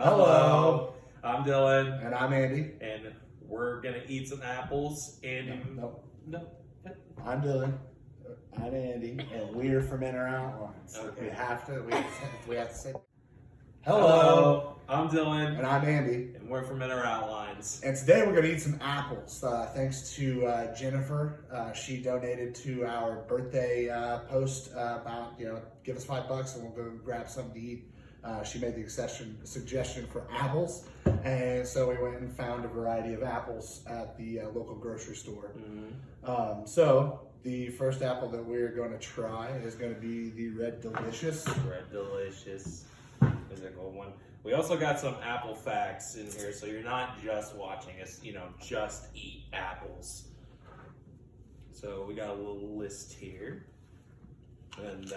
Hello. I'm Dylan. And I'm Andy. And we're going to eat some apples. And No. No. I'm Dylan. I'm Andy. And we're from In or Out Lines. Okay. We have to say. Hello. I'm Dylan. And I'm Andy. And we're from In or Out Lines. And today we're going to eat some apples. Thanks to Jennifer. She donated to our birthday post about, give us $5 and we'll go grab something to eat. She made the suggestion for apples, and so we went and found a variety of apples at the local grocery store. Mm-hmm. So the first apple that we're going to try is going to be the Red Delicious. Red Delicious is a good one. We also got some apple facts in here, so you're not just watching us, just eat apples. So we got a little list here. And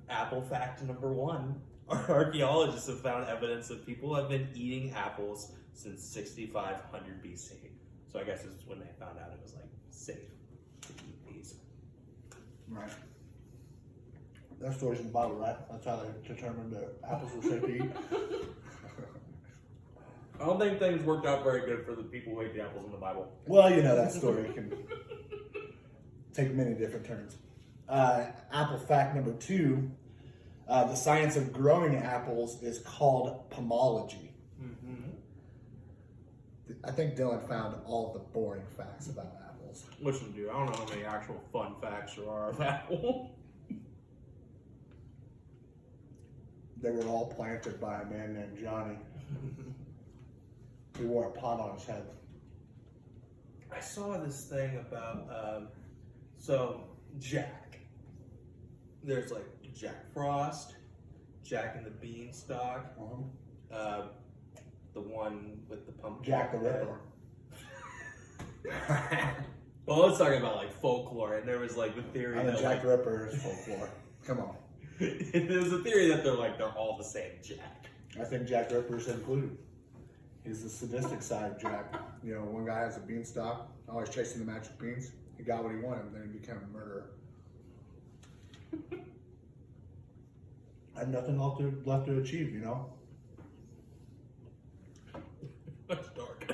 apple fact number 1. Archaeologists have found evidence that people have been eating apples since 6500 BC. So I guess this is when they found out it was safe to eat these. Right. That story's in the Bible, right? That's how they determined that apples were safe to eat. I don't think things worked out very good for the people who ate the apples in the Bible. Well, that story can take many different turns. Apple fact number 2, the science of growing apples is called pomology. Mm-hmm. I think Dylan found all the boring facts about apples. Which one do you? I don't know how many actual fun facts there are of apple. They were all planted by a man named Johnny. He wore a pot on his head. I saw this thing about, Jack. There's Jack Frost, Jack and the Beanstalk, the one with the pumpkin. Jack the Ripper. Well, let's talk about folklore, and there was the theory that Jack the Ripper is folklore. Come on. There's a theory that they're all the same Jack. I think Jack the Ripper is included. He's the sadistic side of Jack. One guy has a beanstalk, always chasing the magic beans. He got what he wanted, and then he became a murderer. I had nothing left to achieve, That's dark.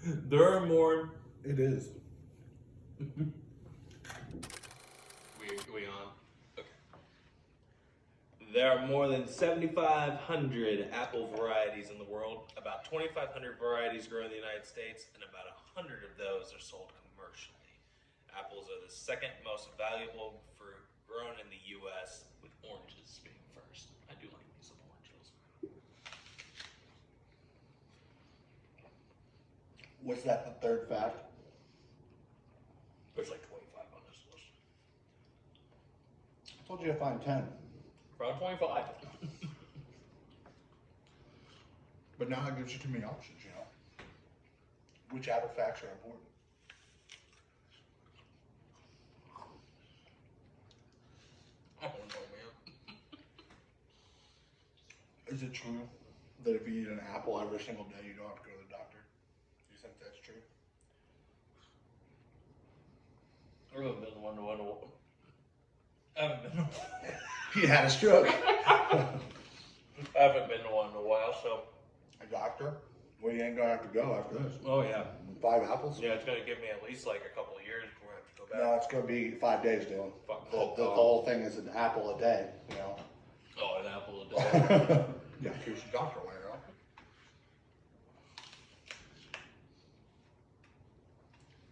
There are more. It is. We on? Okay. There are more than 7,500 apple varieties in the world. About 2,500 varieties grown in the United States, and about 100 of those are sold commercially. Apples are the second most valuable fruit grown in the U.S., with oranges being first. I do like me some oranges. What's that, the third fact? There's 25 on this list. I told you to find 10. Around 25. But now that gives you too many options, Which apple facts are important? I don't know, man. Is it true that if you eat an apple every single day, you don't have to go to the doctor? Do you think that's true? I haven't been one to one. I haven't been. He had a stroke. I haven't been to one in a while, so. A doctor? Well, you ain't gonna have to go after this. Oh yeah. 5 apples? Yeah, it's gonna give me at least a couple of years before I have to go back. No, it's gonna be 5 days, Dylan. Fuck. The whole thing is an apple a day, Oh, an apple a day. Yeah, here's the doctor later.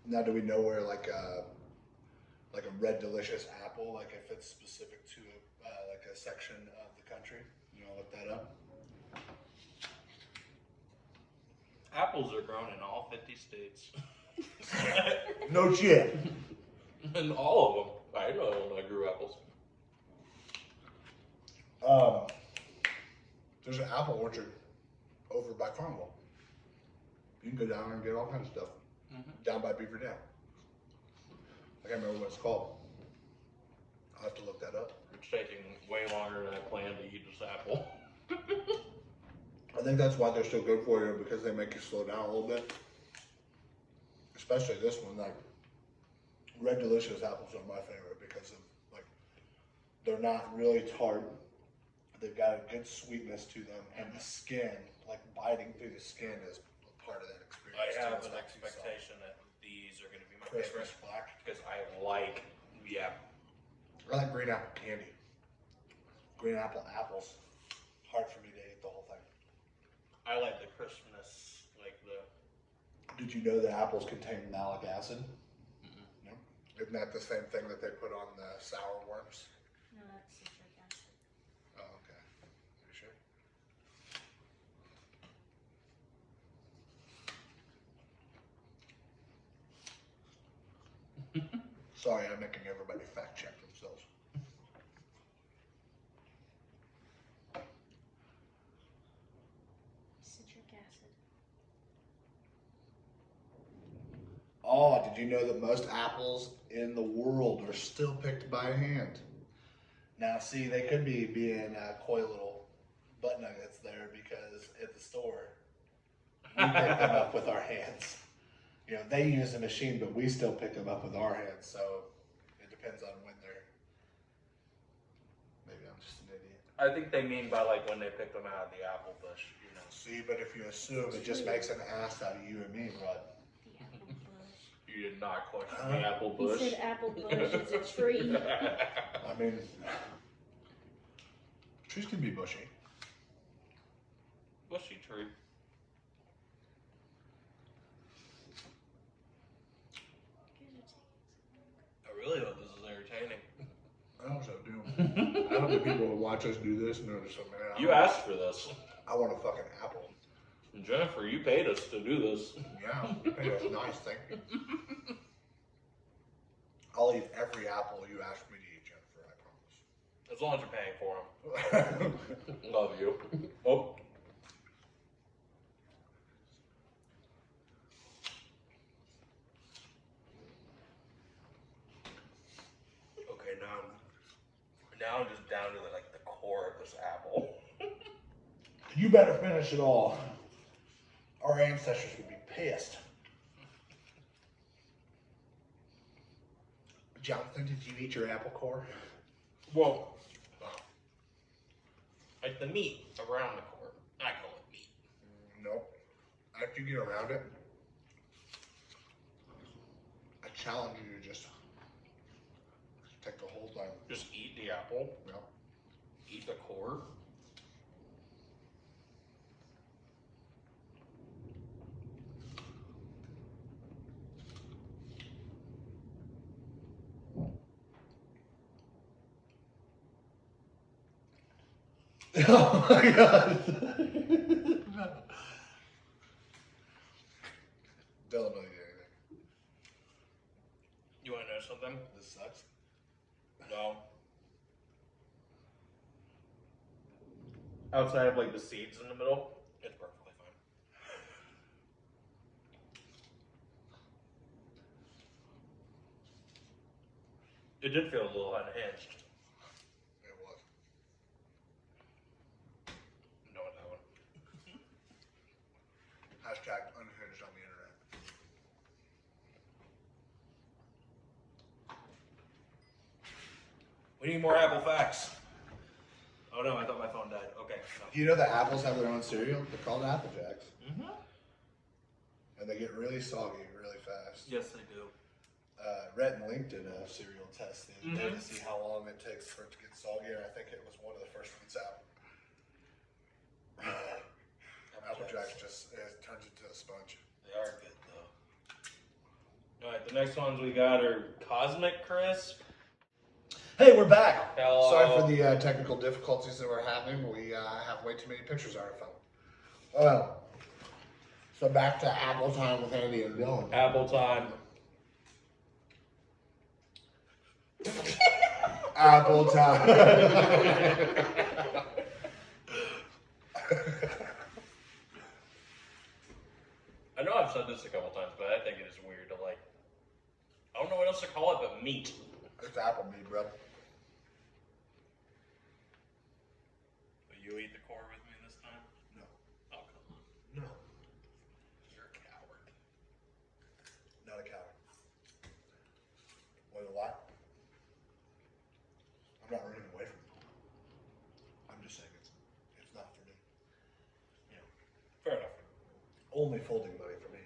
Now, do we know where like a Red Delicious apple, if it's specific to a section of the country? Look that up. Apples are grown in all 50 states. No shit. And all of them. I know when I grew apples. There's an apple orchard over by Farmville. You can go down and get all kinds of stuff. Down by Beaver Dam. I can't remember what it's called. I'll have to look that up. It's taking way longer than I planned to eat this apple. I think that's why they're so good for you, because they make you slow down a little bit. Especially this one, Red Delicious apples are my favorite because of they're not really tart. They've got a good sweetness to them, and the skin, like biting through the skin, is part of that experience. I have It's an not too soft. expectation that these are going to be my Christmas favorite black. because I like, yeah. I like green apple candy. Green apple apples. Hard for me to eat the whole thing. I like the crispness, like the. Did you know that apples contain malic acid? No. Isn't that the same thing that they put on the sour worms? No, that's citric acid. Oh, okay. Are you sure? Sorry, I'm making everybody fact check themselves. Citric acid. Oh, did you know that most apples in the world are still picked by hand? Now, see, they could be being coy little butt nuggets there because at the store, we pick them up with our hands. You know, they use a machine, but we still pick them up with our hands. So it depends on when they're. Maybe I'm just an idiot. I think they mean by like when they pick them out of the apple bush, you know. See, but if you assume, it just makes an ass out of you and me, Rod. The apple bush. You did not question the apple He bush. said apple bush is a tree. I mean, trees can be bushy. Bushy tree. I really hope this is entertaining. I also do. I hope the people who watch us do this notice something. You asked for this. I want a fucking apple. Jennifer, you paid us to do this. Yeah, that's a nice thing. I'll eat every apple you ask me to eat, Jennifer, I As long as you're paying for them. promise. Love you. Oh. Okay, now I'm just down to the core of this apple. You better finish it all. Our ancestors would be pissed. Jonathan, did you eat your apple core? Well, like the meat around the core. I call it meat. Nope. After you get around it, I challenge you to just take the whole thing. Just eat the apple. Yep. Eat the core. Oh my god. Dylan really did anything. You want to know something? This sucks. No. Outside of the seeds in the middle, it's perfectly fine. It did feel a little unhinged. It was. No, that one. Hashtag unhinged on the internet. We need more apple facts. Oh no, I thought my phone died. Okay. Do you know that apples have their own cereal? They're called Apple Jacks. Mm-hmm. And they get really soggy really fast. Yes, I do. Rhett and Link did a cereal test the other day to see how long it takes for it to get soggy, and I think it was one of the first ones out. Apple Jacks just turns into a sponge. They are good though. All right, the next ones we got are Cosmic Crisp. Hey, we're back. Hello. Sorry for the technical difficulties that we're having. We have way too many pictures on our phone. Well, so back to Apple Time with Andy and Dylan. Apple time. Apple Time. I know I've said this a couple times, but I think it is weird to I don't know what else to call it but meat. It's apple meat, bro. Will you eat the core with me this time? No. Oh, come on. No. You're a coward. Not a coward. Want to lie? I'm not running away from you. I'm just saying Only folding money for me.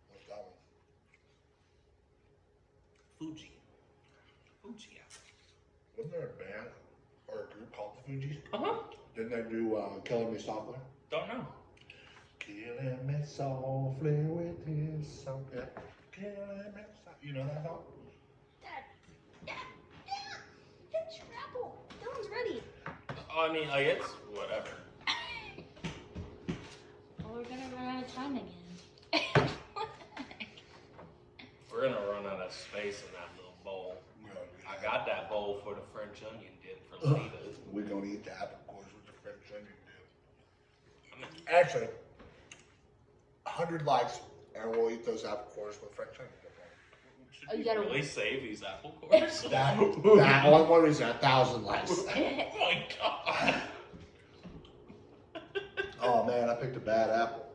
What's that one? Fuji. Fuji apple. Wasn't there a band or a group called the Fugees? Uh-huh. Didn't they do Killing Me Softly? Don't know. Killing me softly with his song. Yeah. Killing me softly. You know that song? Dad. Finish your apple. That one's ready. I mean, like, it's whatever. Well, we're gonna run out of time again. We're gonna run out of space in that little bowl. I got that bowl for the French onion dip for Lita. We're gonna eat the apple cores with the French onion dip. I mean, Actually, 100 likes, and we'll eat those apple cores with French onion dip. should Oh, you we gotta- really save these apple cores? That only one reason 1,000 likes. Oh my god. Oh man, I picked a bad apple.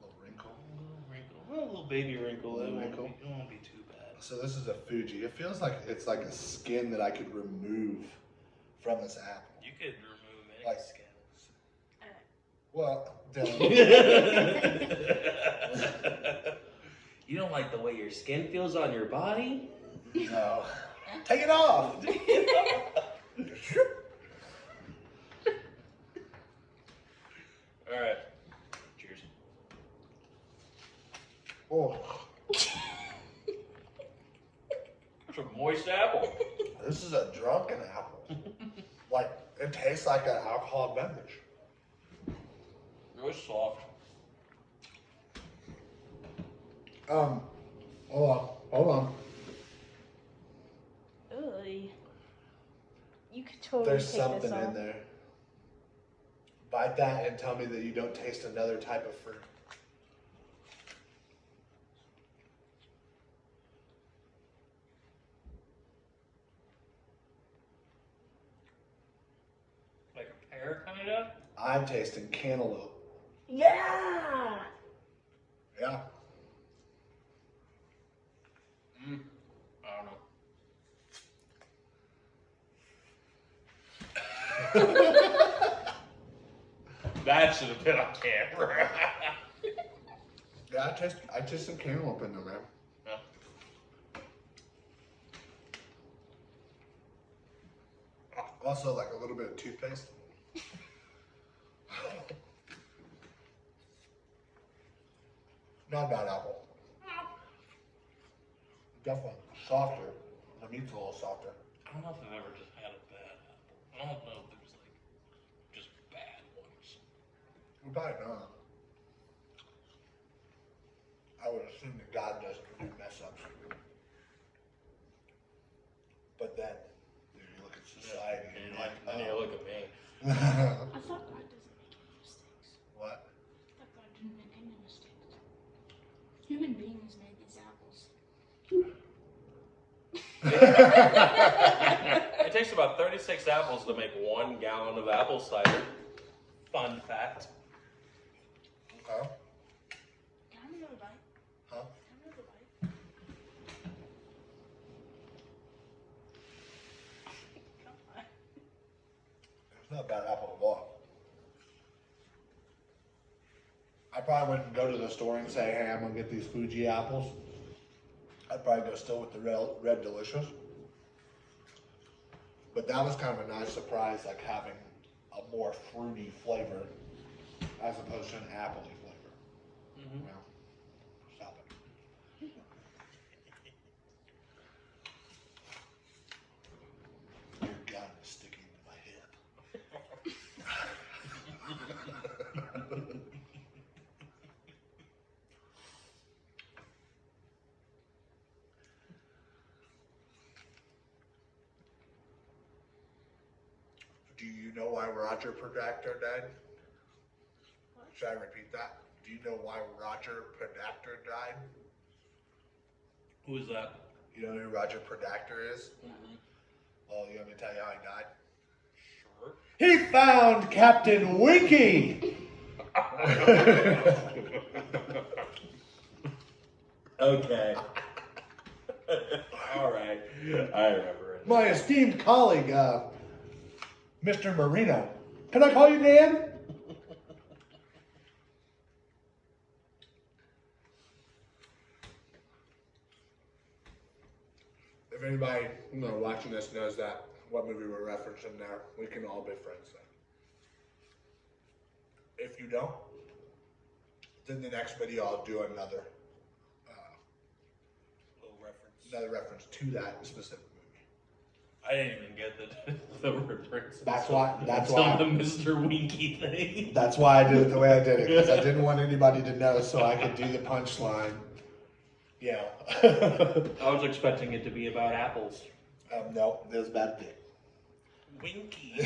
A little wrinkle. A little baby wrinkle. It Wrinkle. won't be too bad. So this is a Fuji. It feels like it's like a skin that I could remove from this apple. You could remove any Like- skin. Well, You don't like the way your skin feels on your body? no. Take it off. Alright. Cheers. Oh, It's a moist apple. this is a drunken apple. Like it tastes like an alcoholic beverage. Really soft. Hold on. Ugh. You could totally There's take something this off. in there. Bite that and tell me that you don't taste another type of fruit. Like a pear, kind of? I'm tasting cantaloupe. Yeah. Yeah. I don't know. That should have been on camera. Yeah, I taste some cantaloupe in there, man. Yeah. Also, like a little bit of toothpaste. Not a bad apple. Definitely softer. The meat's a little softer. I don't know if I've ever just had a bad apple. I don't know if there's like just bad ones. We probably not. I would assume that God doesn't do mess ups. But then, you look at society and you're like, then you look at me. I thought God doesn't make any mistakes. What? I thought God didn't make any mistakes. Human beings made these apples. It takes about 36 apples to make 1 gallon of apple cider. Fun fact. Okay. Can I have another bite? Huh? Can I have another bite? Come on. It's not a bad apple at all. I probably wouldn't go to the store and say, hey, I'm going to get these Fuji apples. I'd probably go still with the Red Delicious. But that was kind of a nice surprise, like having a more fruity flavor as opposed to an appley flavor. Mm-hmm. Well, stop it. Your gun is sticking to my hip. Do you know why Roger Predactor died? What? Should I repeat that? Do you know why Roger Predactor died? Who is that? You know who Roger Predactor is? Mm-hmm. Oh, you want me to tell you how he died? Sure. He found Captain Winky! Okay. All right. I remember it. My esteemed colleague, Mr. Marino. Can I call you Dan? If anybody watching this knows that what movie we're referencing there, we can all be friends then. If you don't, then the next video I'll do another reference to that specific movie. I didn't even get the reference. That's why the Mr. Winky thing. That's why I did it the way I did it, because I didn't want anybody to know, so I could do the punchline. Yeah. I was expecting it to be about apples. No, that was a bad thing. Winky.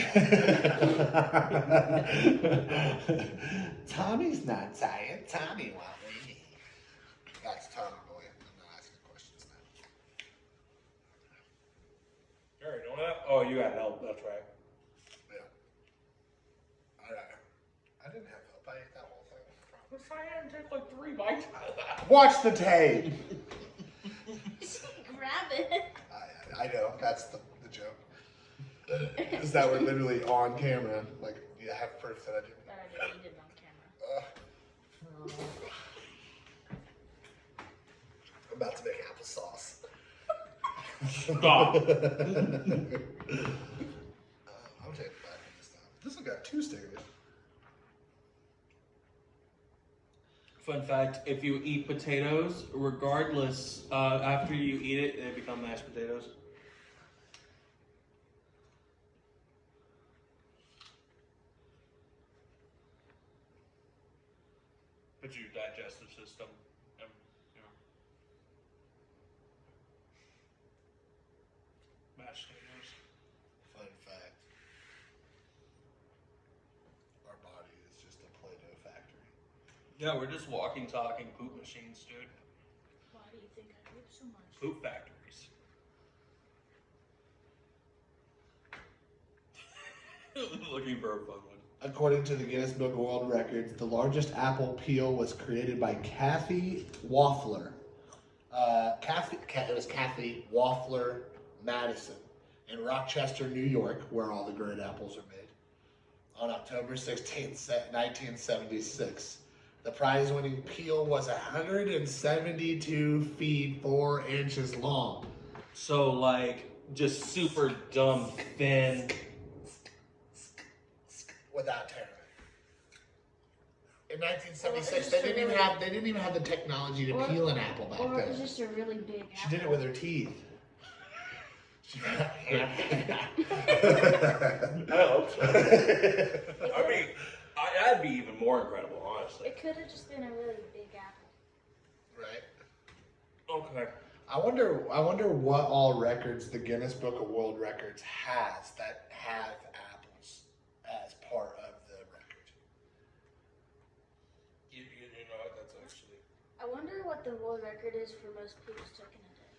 Tommy's not tired. Tommy won't leave. That's Tommy boy. I'm not asking questions now. All right, you know what? Oh, you got help. That's right. Yeah. I didn't have help. I ate that whole thing. I had to take like 3 bites. Watch the tape. Grab it. I know. That's the joke. Is that we're literally on camera. Like, you have proof that I didn't. That I didn't eat it on camera. I'm about to make applesauce. Stop. I'll take it back this time. This one got 2 stickers. Fun fact, if you eat potatoes, regardless, after you eat it, they become mashed potatoes. But your digestive system, mashed potatoes. Fun fact. Our body is just a Play-Doh factory. Yeah, we're just walking, talking poop machines, dude. Why do you think I poop so much? Poop factories. Looking for a fun one. According to the Guinness Book of World Records, the largest apple peel was created by Kathy Waffler. It was Kathy Waffler Madison in Rochester, New York, where all the great apples are made, on October 16th, 1976. The prize-winning peel was 172 feet 4 inches long. So, like, just super dumb, thin. Without tearing it. In 1976, they didn't even have the technology to peel an apple back Or it was then. just a really big apple. She did it with her teeth. I hope so. I mean, that'd be even more incredible, honestly. It could have just been a really big apple. Right. Okay. I wonder what all records the Guinness Book of World Records has that have apples as part of the record. You know, that's actually. I wonder what the world record is for most poops took in a day.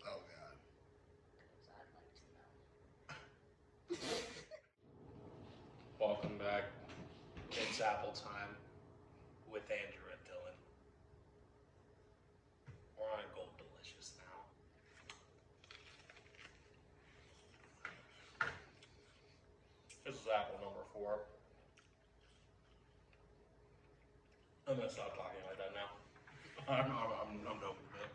Oh God. Because I'd like to know. Welcome back. It's Apple time with Andrew and Dylan. We're on Gold Delicious now. This is apple number 4. I'm gonna stop talking like that now. I'm done with it.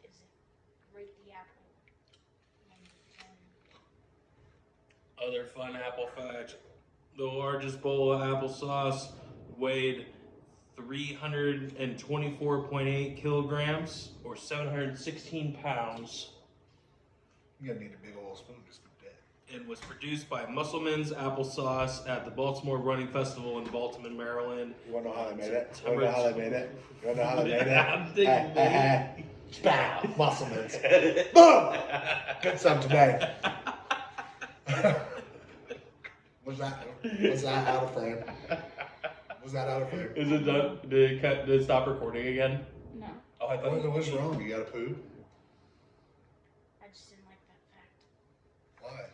Is it rate the apple? Other fun apple facts. The largest bowl of applesauce weighed 324.8 kilograms or 716 pounds You're gonna need a big old spoon to scoop that. and was produced by Musselman's Applesauce at the Baltimore Running Festival in Baltimore, Maryland. You wanna know how they made it? You September- wanna know how they made it? You wanna know how they made it? I'm thinking, baby. Bow, Musselman's. Boom! Good stuff today. Was that out of frame? Was that out of frame? Is it done? Did it stop recording again? No, Oh, I thought What's wrong? You got a poo? I just didn't like that fact. Why?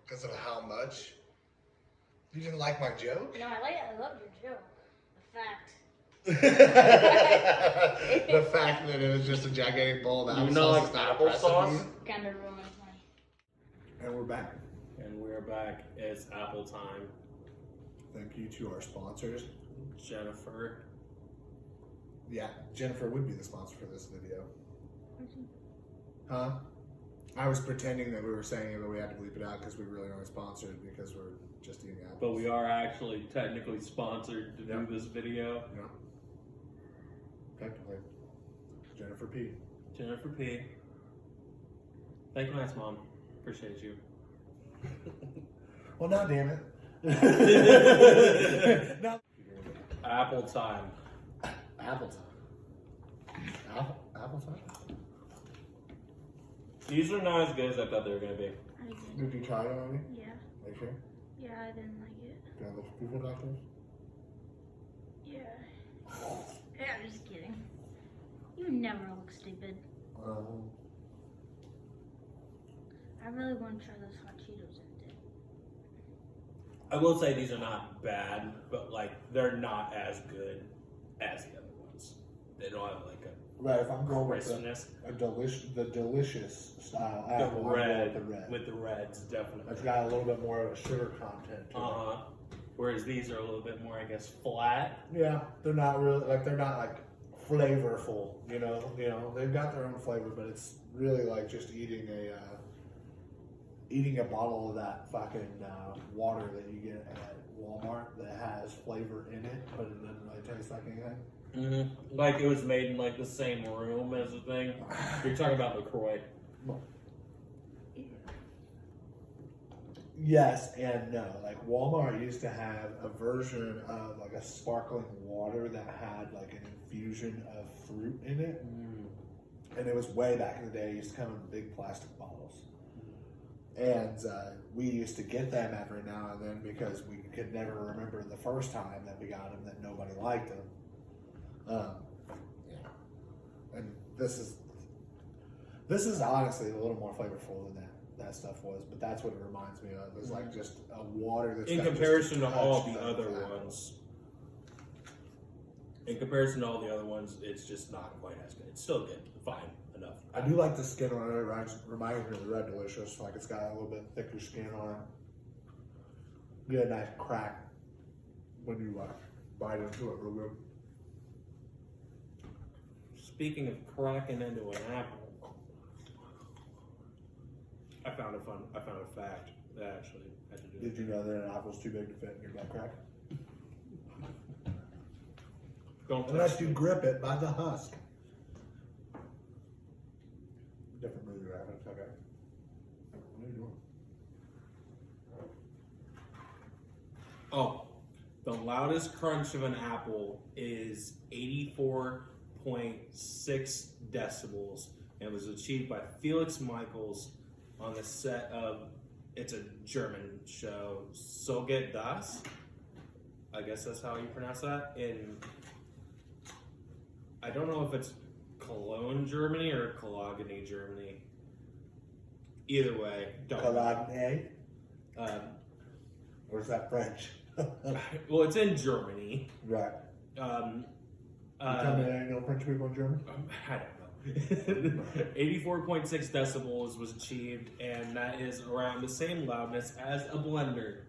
Because of how much? You didn't like my joke? No, I love your joke. The fact. The fact that it was just a gigantic bowl of You applesauce know, like is not impressive to applesauce? you? Kind of ruined my And we're back. And we're back. It's Apple time. Thank you to our sponsors. Jennifer. Yeah, Jennifer would be the sponsor for this video. Huh? I was pretending that we were saying it, but we had to bleep it out because we really aren't sponsored because we're just eating apples. But we are actually technically sponsored to do this video. Yeah. Technically. Jennifer P. Jennifer P. Thank you, nice mom. Appreciate you. Well, now, damn it. Now. Apple time. Apple time. Apple time? These are not as good as I thought they were going to be. I did. Did you try it already? Yeah. Are you sure? Yeah, I didn't like it. Do I look stupid like this? Yeah. Yeah, I'm just kidding. You never look stupid. I really want to try those hot Cheetos in dip. I will say these are not bad, but like they're not as good as the other ones. They don't have like a Right, if I'm going with crispness. the delicious style The apple, I'm going red, with the red. with the reds, definitely. It's got a little bit more of a sugar content to it. Whereas these are a little bit more, I guess, flat. Yeah, they're not really they're not like flavorful. You know, they've got their own flavor, but it's really like just eating a bottle of that fucking water that you get at Walmart that has flavor in it, but it doesn't really taste like anything. Mm-hmm. Like it was made in like the same room as the thing. You're talking about LaCroix. Yes and no. Like Walmart used to have a version of like a sparkling water that had like an infusion of fruit in it. And it was way back in the day. It used to come in big plastic bottles. And we used to get them every now and then because we could never remember the first time that we got them that nobody liked them. And this is honestly a little more flavorful than that stuff was, but that's what it reminds me of. It's like just a water that's In got comparison just to all the touch other of ones. In comparison to all the other ones, it's just not quite as good. It's still good, fine enough. I do like the skin on it. It reminds me of the Red Delicious. Like it's got a little bit thicker skin on it. You get a nice crack when you bite into it real good. Speaking of cracking into an apple, I found a fact that actually had to do with Did you know that an apple's too big to fit in your butt crack? Don't Unless touch you me. grip it by the husk. Different movie reference, okay. What are you doing? Oh, the loudest crunch of an apple is 84.6 decibels and was achieved by Felix Michaels on the set of, it's a German show, So Geht Das. I guess that's how you pronounce that. I don't know if it's Cologne, Germany or Cologne, Germany. Either way, don't know. Cologne? Or is that French? Well, it's in Germany. Right. You tell me there ain't no French people in Germany? I don't know. 84.6 decibels was achieved, and that is around the same loudness as a blender.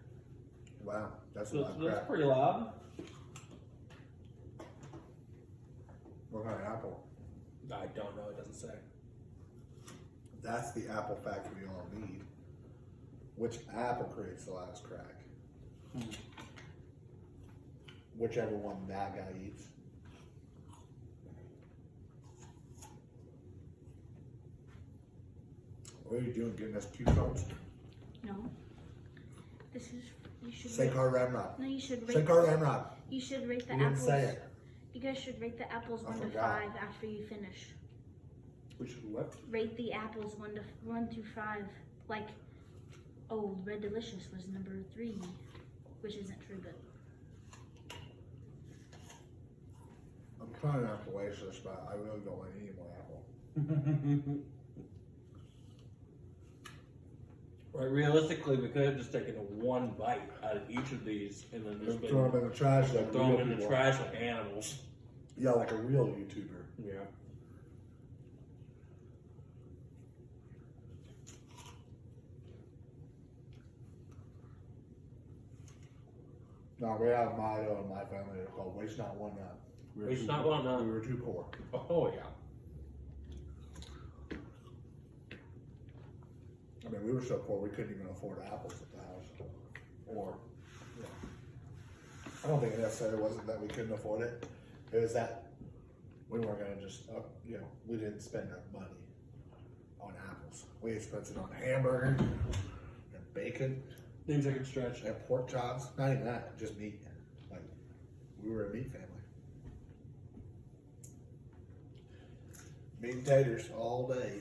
Wow, that's a So lot of that's crap. pretty loud. What kind of apple? I don't know, it doesn't say. That's the apple fact we all need. Which apple creates the loudest crack? Whichever one that guy eats. What are you doing? Getting us cue cards? No. This is, you should Say card Ramrod. No, you should Say rate card Ramrod. You should rate the You didn't apples. say it. You guys should rate the apples I 1 to forgot. 5 after you finish. We should what? Rate the apples 1 through 5. Like, oh, Red Delicious was number 3, which isn't true, but I'm trying not to waste this, but I really don't want any more apple. Right, realistically, we could have just taken one bite out of each of these and then just Just throw them in the trash like throw real them in the people. trash like animals. Yeah, like a real YouTuber. Yeah. No, we have a motto in my family called "Waste not one nut." Waste not one nut. We were too poor. Oh yeah. I mean, we were so poor we couldn't even afford apples at the house. Or, yeah. I don't think it necessarily wasn't that we couldn't afford it. It was that we weren't gonna just, we didn't spend our money on apples. We spent it on hamburgers and bacon Things I could stretch. and pork chops. Not even that, just meat. Like, we were a meat family. Meat and taters all day.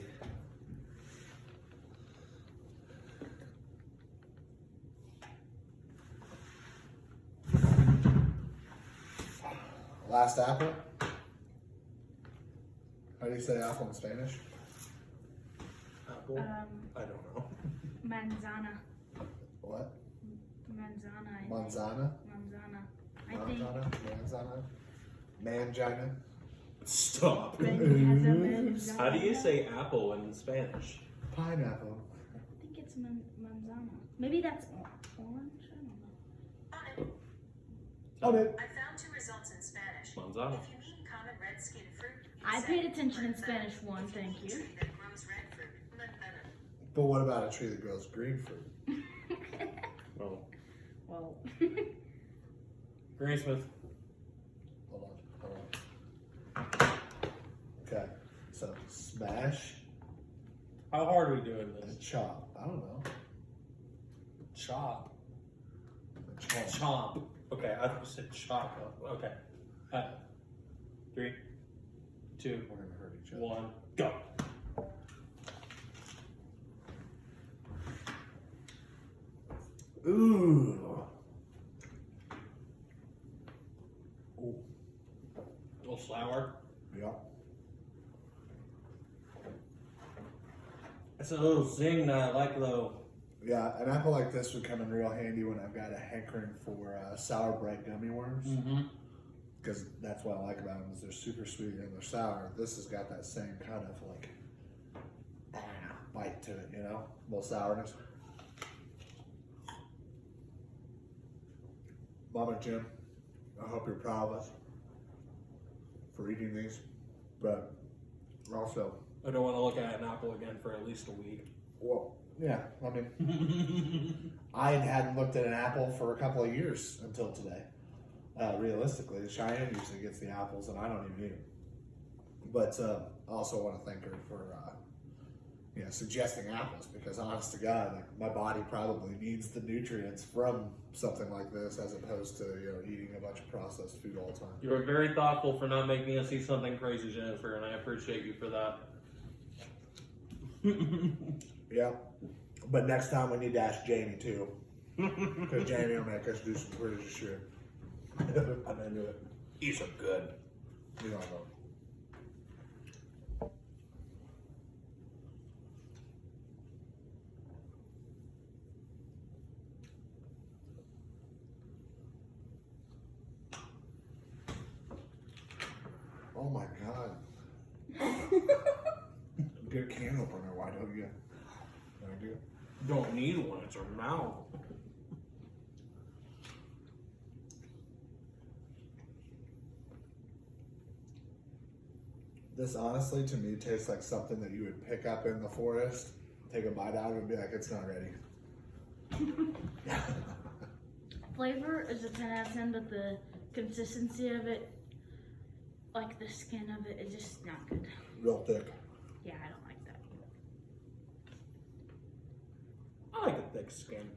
Last apple. How do you say apple in Spanish? Apple. I don't know. Manzana. What? Manzana. I think. Manzana? Manzana. I think. Manzana? Mangina? Stop. Ren has a manzana. How do you say apple in Spanish? Pineapple. I think it's manzana. Maybe that's orange. I don't know. On it. I found 2 results in Spanish. Manzana. If you eat common red skin fruit, I paid attention in Spanish one, thank you. Tree that grows red fruit, manzana. But what about a tree that grows green fruit? Oh. Well, Granny Smith. Hold on. Okay, so smash How hard are we doing and this? chop. I don't know. Chop. Chop. Chomp. Okay, I thought you said chop. Okay. 3, 2, We're gonna hurt each other. 1, go. Ooh. Ooh. A little sour. Yeah. It's a little zing that I like though. Yeah, an apple like this would come in real handy when I've got a hankering for sour bright gummy worms. Mm-hmm. Because that's what I like about them is they're super sweet and they're sour. This has got that same kind of like bite to it, you know, a little sourness. Mom and Jim, I hope you're proud of us for eating these, but also, I don't want to look at an apple again for at least a week. well, yeah, I mean, I hadn't looked at an apple for a couple of years until today. Realistically, Cheyenne usually gets the apples, and I don't even eat them. But I also want to thank her for suggesting apples, because honest to God, like my body probably needs the nutrients from something like this as opposed to eating a bunch of processed food all the time. You were very thoughtful for not making us eat something crazy, Jennifer, and I appreciate you for that. Yeah, but next time we need to ask Jamie too, because Jamie will make us do some crazy shit. I'm into it. Eat some good. You know, oh my God. Get a can opener, why don't you? I do. Don't need one, it's your mouth. This honestly, to me, tastes like something that you would pick up in the forest, take a bite out of it, and be like, it's not ready. flavor is a 10 out of 10, but the consistency of it, like the skin of it, is just not good. Real thick. Yeah, I don't like that. I like a thick skin.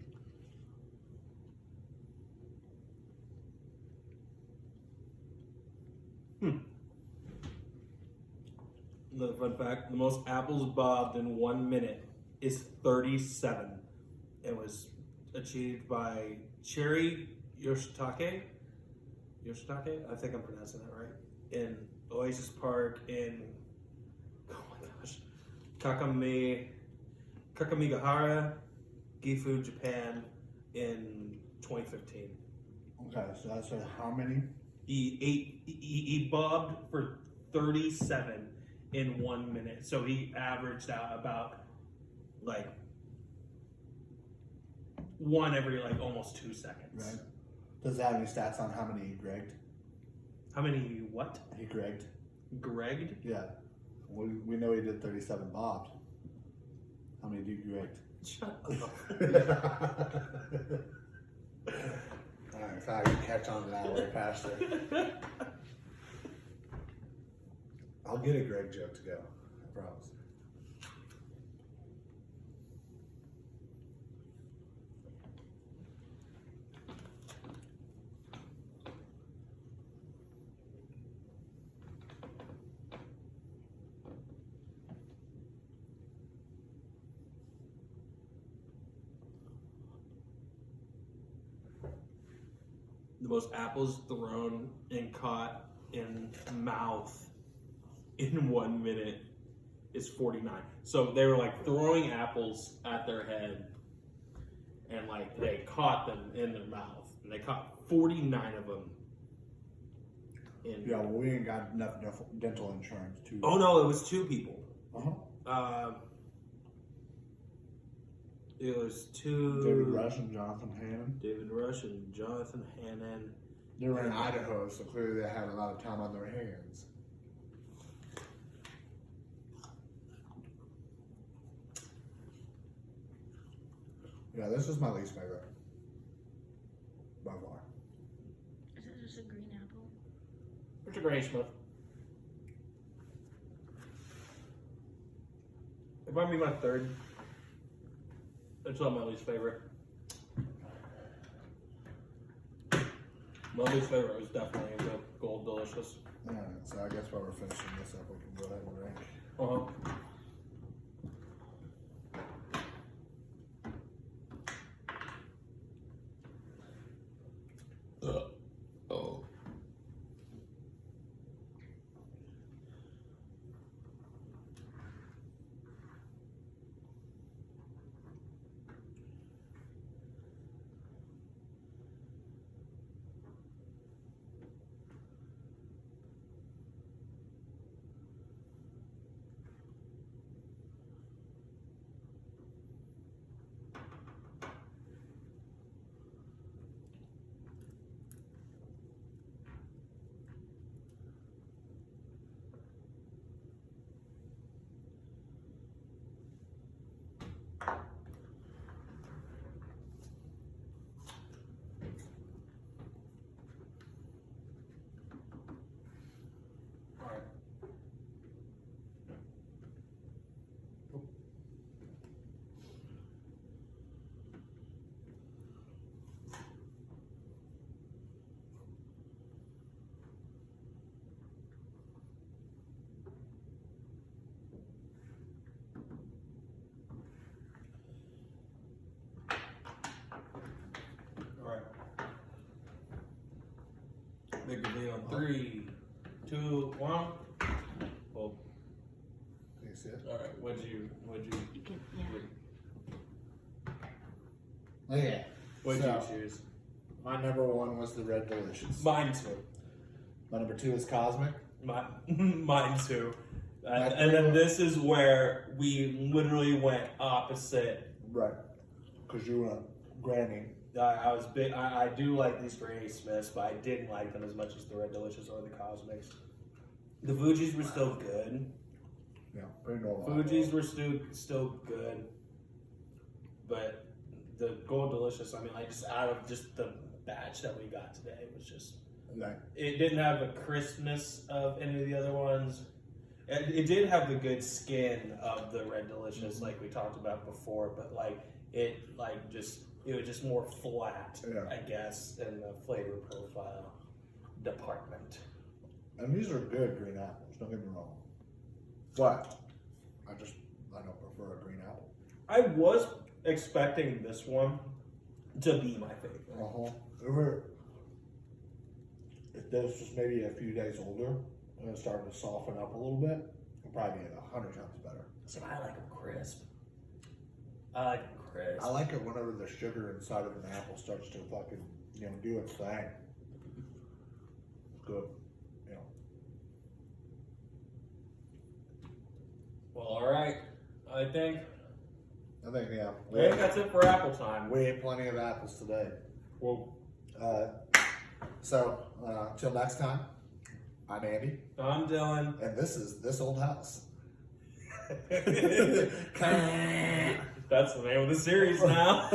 Another fun fact, the most apples bobbed in 1 minute is 37. It was achieved by Cherry Yoshitake. Yoshitake? I think I'm pronouncing that right. In Oasis Park in, oh my gosh, Kakamigahara, Gifu, Japan in 2015. Okay, so that's how many? He bobbed for 37 in 1 minute. So he averaged out about one every almost 2 seconds. Right. Does it have any stats on how many he gregged? How many what? He gregged. Gregged? Yeah. We know he did 37 bobs. How many did you greg? Shut up. Alright, so I can catch on to that way faster. I'll get a Greg joke to go. I promise. The most apples thrown and caught in mouth in 1 minute is 49. So they were like throwing apples at their head and like they caught them in their mouth. And they caught 49 of them. Yeah, well, we ain't got enough dental insurance to. Oh no, it was 2 people. Uh-huh. It was 2. David Rush and Jonathan Hannon. David Rush and Jonathan Hannon. They were in Idaho, so clearly they had a lot of time on their hands. Yeah, this is my least favorite. By far. Is it just a green apple? Richard Granny Smith. It might be my 3rd. It's not my least favorite. My least favorite was definitely the Gold Delicious. Alright, so I guess while we're finishing this up, we can go ahead and rank. Uh-huh. Oh. Big reveal on 3, 2, 1. Well, Can you see it? all right. What'd you? You can, yeah. Okay. What'd So, you choose? my number 1 was the Red Delicious. Mine too. My number 2 is Cosmic. Mine too. My And then 3 this is where we literally went opposite. Right. Because you were Granny. I was big. I do like these Granny Smiths, but I didn't like them as much as the Red Delicious or the Cosmics. The Fuji's were still good. Yeah, pretty normal. Fuji's were still good, but the Gold Delicious. I mean, like just out of just the batch that we got today was just. Like, It didn't have the crispness of any of the other ones. It did have the good skin of the Red Delicious, like we talked about before, but it was just more flat, Yeah. I guess, in the flavor profile department. and these are good green apples, don't get me wrong. But I don't prefer a green apple. I was expecting this one to be my favorite. If this was maybe a few days older and it started to soften up a little bit, it'd probably be 100 times better. So I like them crisp. I like them crisp. I like it whenever the sugar inside of an apple starts to fucking, do its thing. Good. Well, all right. I think Yeah. that's it for apple time. We ate plenty of apples today. Well, So, till next time, I'm Andy, I'm Dylan. and this is This Old House. That's the name of the series now.